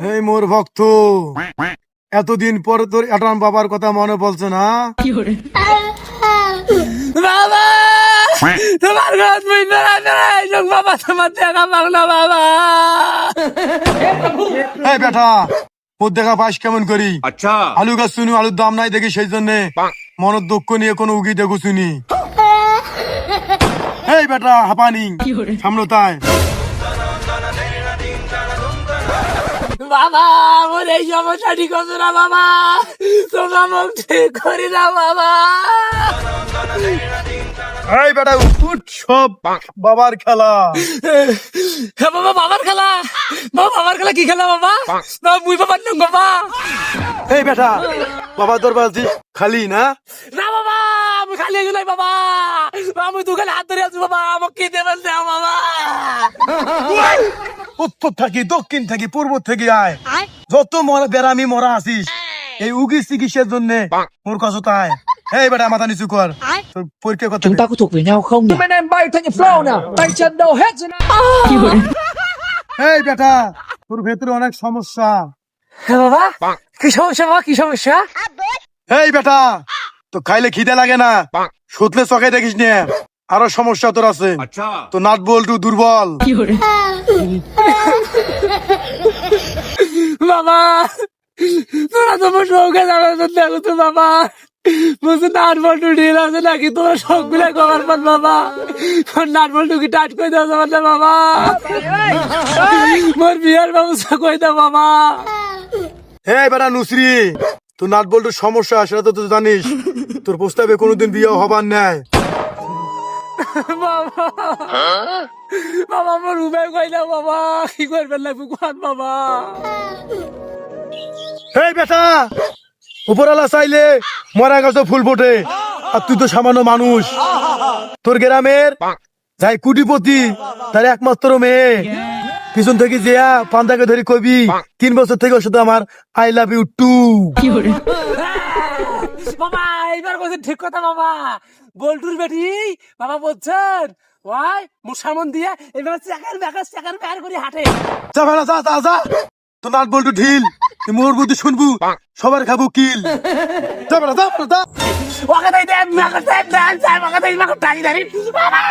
এই মোর ভক্ত, এতদিন পর তোর এটান বাবার কথা মনে পড়ছে না? বাবা তোমার গাছ বাবা তোমার দেখা পাও না বাবা। এই বেটা, ওর দেখা পাস কেমন করি? আচ্ছা, আলু গাছ শুনি আলুর দাম নাই দেখি, সেই জন্য মনের দুঃখ নিয়ে কোনো উগি দেখো শুনি। এই বেটা হাঁপানি সামনে তাই। বাবা আমার এই সমস্যা ঠিক হচ্ছে না বাবা, তোমরা মুখ ঠিক করি না বাবা। এই বেটা উঠ, সব বাবার খেলা। হ্যাঁ বাবা, বাবার খেলা। বাবা বাবার খেলা কি খেলা বাবা? বাবা মুই বাবার নং বাবা। এই বেটা, বাবার দরবার খালি না? না বাবা আমি খালি গেলাই বাবা, আমি তো খালি হাত ধরে আছি বাবা, আমাকে কি দেবেন দাও বাবা। উত্তর থাকি দক্ষিণ থাকি পূর্ব থেকে আয়, যত মরা বেড়ামি মরা আছিস এই উগি চিকিৎসার জন্য মোর কাছে তাই। এই বেটা মাথা নিচু কর, তোর পরীক্ষা কথা। Chúng ta có thuộc về nhau không nhỉ? Tụi em bay theo nhịp flow nào, tay chân đầu hết rồi nào. এই বেটা, তোর ভেতরে অনেক সমস্যা। হ্যাঁ বাবা, কি সমস্যা বাবা, কি সমস্যা? এই বেটা, তো খাইলে খিদে লাগে না, সুতলে চোখে দেখিস নে, আরো সমস্যা তোর আছে। আচ্ছা, তো নাট বল্টু দুর্বল। বাবা তোরা তোমার সঙ্গে যাবে দেখো তো বাবা, বুঝে নাট বল্টু ঢিল আছে নাকি তোমার সব গুলা করার পর বাবা, নাট বল্টু কি টাইট করে দেওয়া যাবে না বাবা? মোর বিয়ার ব্যবস্থা করে দাও বাবা। এই বেটা নুসরি, তোর নাট বল্টুর সমস্যা সেটা তো তুই জানিস, তোর প্রস্তাবে কোনোদিন বিয়ে হবার নাই। বাবা বাবা আমার রুমে কই দাও বাবা, কি করবেন লাগবে কোন বাবা? এই বেটা, উপরওয়ালা চাইলে মরা গাছে ফুল ফোটে, আর তুই তো সামান্য মানুষ। তোর গ্রামের যাই কুটিপতি, তার একমাত্র মেয়ে, পিছন থেকে যেয়া পান্দাকে ধরে কবি 3 বছর থেকে ওর সাথে আমার আই লাভ ইউ টু। বাবা এইবার বলছেন ঠিক কথা বাবা, বল্টুর বেটি বাবা বলছেন ওই মুসামন দিয়ে এবার চাকার বের করে হাঁটে। যা বেটা যা যা যা, তোর নাট বল্টু ঢিল, তুই মোর বুদ্ধি শুনবু, সবার খাবো কিল। যা বেটা যা বেটা যা। ওকে তাই দেন মাকে তাই দেন চাই মাকে তাই মাকে টাই দেন বাবা।